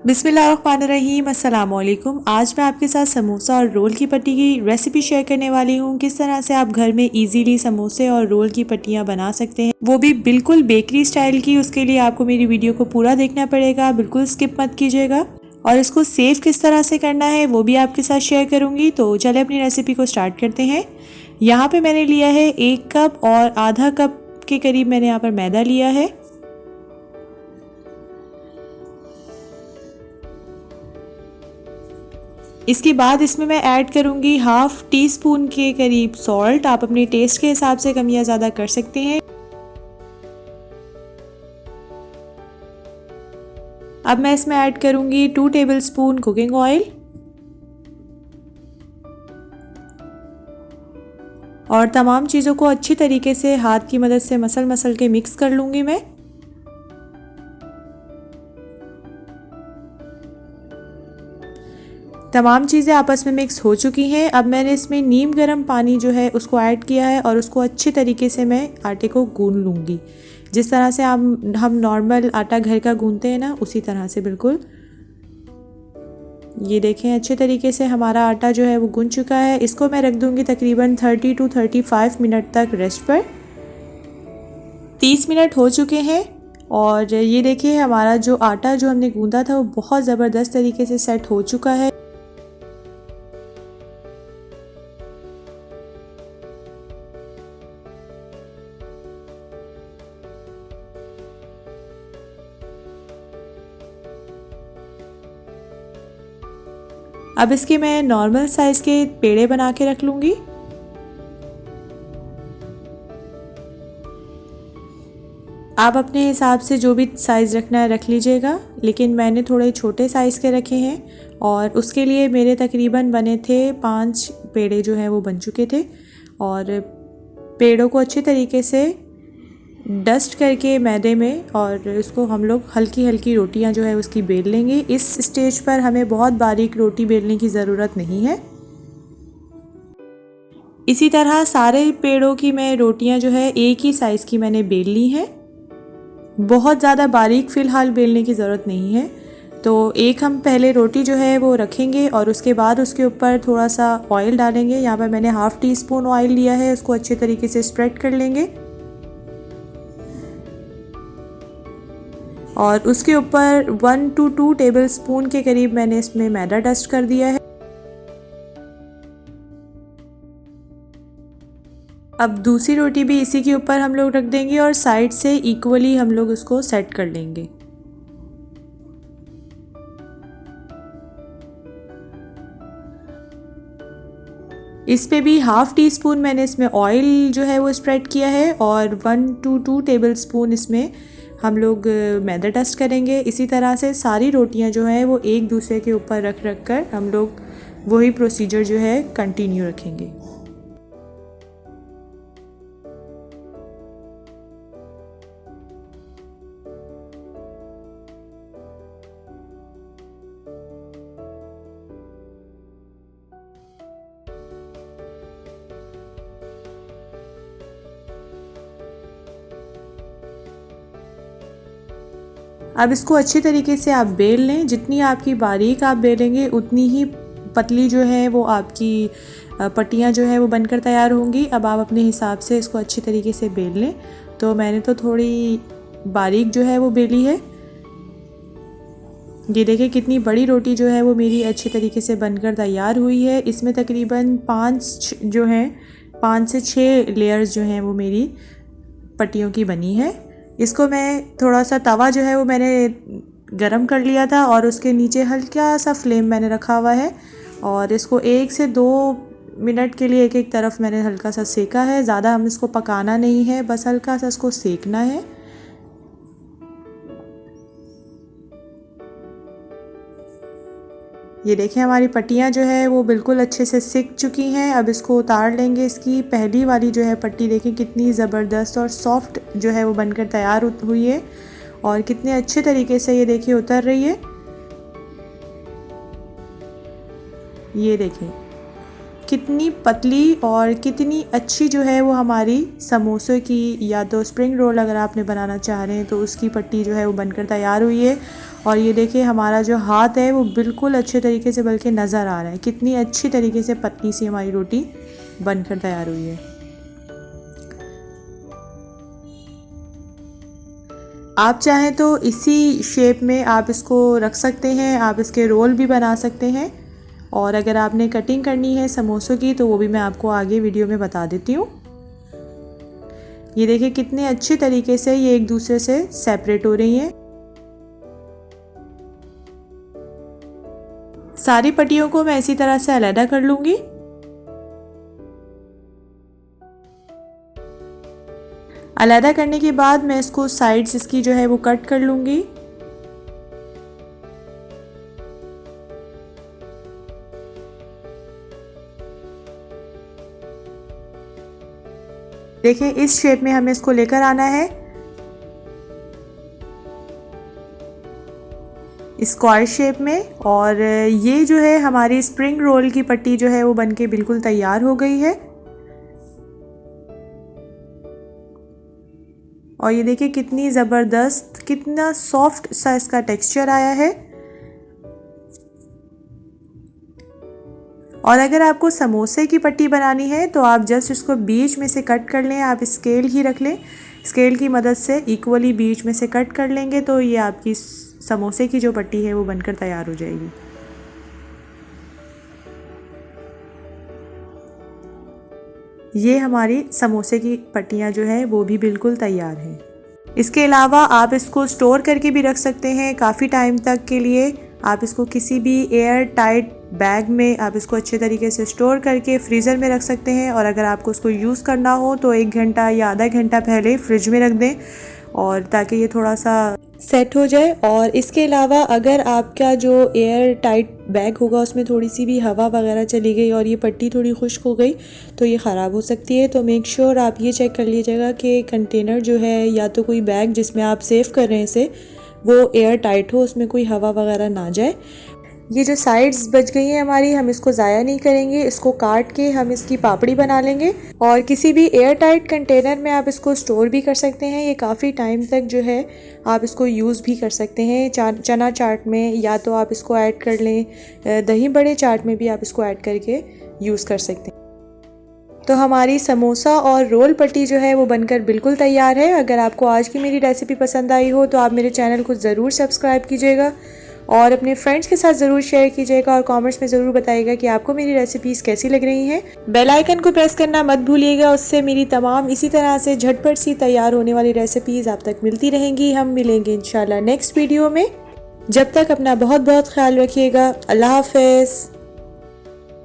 बिस्मिल्लाहिर्रहमानिर्रहीम, अस्सलाम वालेकुम। आज मैं आपके साथ समोसा और रोल की पट्टी की रेसिपी शेयर करने वाली हूँ। किस तरह से आप घर में इजीली समोसे और रोल की पट्टियाँ बना सकते हैं, वो भी बिल्कुल बेकरी स्टाइल की। उसके लिए आपको मेरी वीडियो को पूरा देखना पड़ेगा, बिल्कुल स्किप मत कीजिएगा। और इसको सेव किस तरह से करना है वो भी आपके साथ शेयर करूँगी। तो चले अपनी रेसिपी को स्टार्ट करते हैं। यहाँ पर मैंने लिया है 1 कप और आधा कप के करीब मैंने यहाँ पर मैदा लिया है। इसके बाद इसमें मैं ऐड करूँगी 1/2 टीस्पून के करीब सॉल्ट। आप अपने टेस्ट के हिसाब से कम या ज़्यादा कर सकते हैं। अब मैं इसमें ऐड करूँगी 2 टेबलस्पून कुकिंग ऑयल और तमाम चीज़ों को अच्छी तरीके से हाथ की मदद से मसल के मिक्स कर लूँगी मैं। तमाम चीज़ें आपस में मिक्स हो चुकी हैं। अब मैंने इसमें नीम गर्म पानी जो है उसको ऐड किया है और उसको अच्छी तरीके से मैं आटे को गूंद लूँगी। जिस तरह से हम नॉर्मल आटा घर का गूंदते हैं ना, उसी तरह से बिल्कुल। ये देखें, अच्छे तरीके से हमारा आटा जो है वो गूंद चुका है। इसको मैं रख दूँगी तकरीबन 30 to 35 मिनट तक रेस्ट पर। 30 मिनट हो चुके हैं और ये देखिए हमारा जो आटा जो हमने गूंदा था वो बहुत ज़बरदस्त तरीके से सेट हो चुका है। अब इसके मैं नॉर्मल साइज़ के पेड़े बना के रख लूँगी। आप अपने हिसाब से जो भी साइज़ रखना है रख लीजिएगा, लेकिन मैंने थोड़े छोटे साइज़ के रखे हैं और उसके लिए मेरे तकरीबन बने थे 5 पेड़े जो है वो बन चुके थे। और पेड़ों को अच्छे तरीके से डस्ट करके मैदे में और इसको हम लोग हल्की हल्की रोटियां जो है उसकी बेल लेंगे। इस स्टेज पर हमें बहुत बारीक रोटी बेलने की ज़रूरत नहीं है। इसी तरह सारे पेड़ों की मैं रोटियां जो है एक ही साइज़ की मैंने बेल ली हैं। बहुत ज़्यादा बारीक फ़िलहाल बेलने की ज़रूरत नहीं है। तो एक हम पहले रोटी जो है वो रखेंगे और उसके बाद उसके ऊपर थोड़ा सा ऑयल डालेंगे। यहाँ पर मैंने 1/2 टीस्पून ऑयल लिया है, उसको अच्छे तरीके से स्प्रेड कर लेंगे और उसके ऊपर 1 to 2 टेबलस्पून के करीब मैंने इसमें मैदा डस्ट कर दिया है। अब दूसरी रोटी भी इसी के ऊपर हम लोग रख देंगे और साइड से इक्वली हम लोग उसको सेट कर लेंगे। इस पे भी 1/2 टीस्पून मैंने इसमें ऑयल जो है वो स्प्रेड किया है और 1 to 2 टेबलस्पून इसमें हम लोग मैदा डस्ट करेंगे। इसी तरह से सारी रोटियां जो हैं वो एक दूसरे के ऊपर रख कर हम लोग वही प्रोसीजर जो है कंटिन्यू रखेंगे। अब इसको अच्छी तरीके से आप बेल लें। जितनी आपकी बारीक आप बेलेंगे उतनी ही पतली जो है वो आपकी पट्टियाँ जो है वो बनकर तैयार होंगी। अब आप अपने हिसाब से इसको अच्छी तरीके से बेल लें। तो मैंने तो थोड़ी बारीक जो है वो बेली है। ये देखिए कितनी बड़ी रोटी जो है वो मेरी अच्छी तरीके से बनकर तैयार हुई है। इसमें तकरीबन 5 से 6 लेयर्स जो हैं वो मेरी पट्टियों की बनी है। इसको मैं थोड़ा सा तवा जो है वो मैंने गरम कर लिया था और उसके नीचे हल्का सा फ्लेम मैंने रखा हुआ है और इसको 1 से 2 मिनट के लिए एक तरफ मैंने हल्का सा सेका है। ज़्यादा हम इसको पकाना नहीं है, बस हल्का सा इसको सेकना है। ये देखें हमारी पट्टियाँ जो है वो बिल्कुल अच्छे से सिक चुकी हैं। अब इसको उतार लेंगे। इसकी पहली वाली जो है पट्टी देखें कितनी ज़बरदस्त और सॉफ्ट जो है वो बनकर तैयार हुई है और कितने अच्छे तरीके से ये देखिए उतर रही है। ये देखें कितनी पतली और कितनी अच्छी जो है वो हमारी समोसे की या तो स्प्रिंग रोल अगर आपने बनाना चाह रहे हैं तो उसकी पट्टी जो है वो बनकर तैयार हुई है। और ये देखिए हमारा जो हाथ है वो बिल्कुल अच्छे तरीके से बल्कि नज़र आ रहा है, कितनी अच्छी तरीके से पतली सी हमारी रोटी बनकर तैयार हुई है। आप चाहें तो इसी शेप में आप इसको रख सकते हैं, आप इसके रोल भी बना सकते हैं। और अगर आपने कटिंग करनी है समोसों की तो वो भी मैं आपको आगे वीडियो में बता देती हूँ। ये देखिए कितने अच्छे तरीके से ये एक दूसरे से सेपरेट हो रही हैं। सारी पट्टियों को मैं इसी तरह से अलग कर लूँगी। अलग करने के बाद मैं इसको साइड्स इसकी जो है वो कट कर लूँगी। देखिए इस शेप में हमें इसको लेकर आना है, स्क्वायर शेप में। और ये जो है हमारी स्प्रिंग रोल की पट्टी जो है वो बनके बिल्कुल तैयार हो गई है। और ये देखिए कितनी ज़बरदस्त, कितना सॉफ्ट सा इसका टेक्सचर आया है। और अगर आपको समोसे की पट्टी बनानी है तो आप जस्ट इसको बीच में से कट कर लें, आप स्केल ही रख लें, स्केल की मदद से इक्वली बीच में से कट कर लेंगे तो ये आपकी समोसे की जो पट्टी है वो बनकर तैयार हो जाएगी। ये हमारी समोसे की पट्टियाँ जो है वो भी बिल्कुल तैयार हैं। इसके अलावा आप इसको स्टोर करके भी रख सकते हैं काफ़ी टाइम तक के लिए। आप इसको किसी भी एयर टाइट बैग में आप इसको अच्छे तरीके से स्टोर करके फ्रीज़र में रख सकते हैं। और अगर आपको उसको यूज़ करना हो तो 1 घंटा या आधा घंटा पहले फ्रिज में रख दें और ताकि ये थोड़ा सा सेट हो जाए। और इसके अलावा अगर आपका जो एयर टाइट बैग होगा उसमें थोड़ी सी भी हवा वगैरह चली गई और ये पट्टी थोड़ी खुश्क हो गई तो ये ख़राब हो सकती है। तो मेक श्योर आप ये चेक कर लीजिएगा कि कंटेनर जो है या तो कोई बैग जिसमें आप सेव कर रहे हैं इसे वो एयर टाइट हो, उसमें कोई हवा वगैरह ना जाए। ये जो साइड्स बच गई हैं हमारी, हम इसको ज़ाया नहीं करेंगे, इसको काट के हम इसकी पापड़ी बना लेंगे। और किसी भी एयर टाइट कंटेनर में आप इसको स्टोर भी कर सकते हैं। ये काफ़ी टाइम तक जो है आप इसको यूज़ भी कर सकते हैं। चना चाट में या तो आप इसको ऐड कर लें, दही बड़े चाट में भी आप इसको ऐड करके यूज़ कर सकते हैं। तो हमारी समोसा और रोल पट्टी जो है वो बनकर बिल्कुल तैयार है। अगर आपको आज की मेरी रेसिपी पसंद आई हो तो आप मेरे चैनल को ज़रूर सब्सक्राइब कीजिएगा और अपने फ्रेंड्स के साथ ज़रूर शेयर कीजिएगा और कमेंट्स में ज़रूर बताइएगा कि आपको मेरी रेसिपीज़ कैसी लग रही हैं। बेल आइकन को प्रेस करना मत भूलिएगा, उससे मेरी तमाम इसी तरह से झटपट सी तैयार होने वाली रेसिपीज़ आप तक मिलती रहेंगी। हम मिलेंगे इंशाल्लाह नेक्स्ट वीडियो में। जब तक अपना बहुत बहुत ख्याल रखिएगा। अल्लाह हाफ़िज़।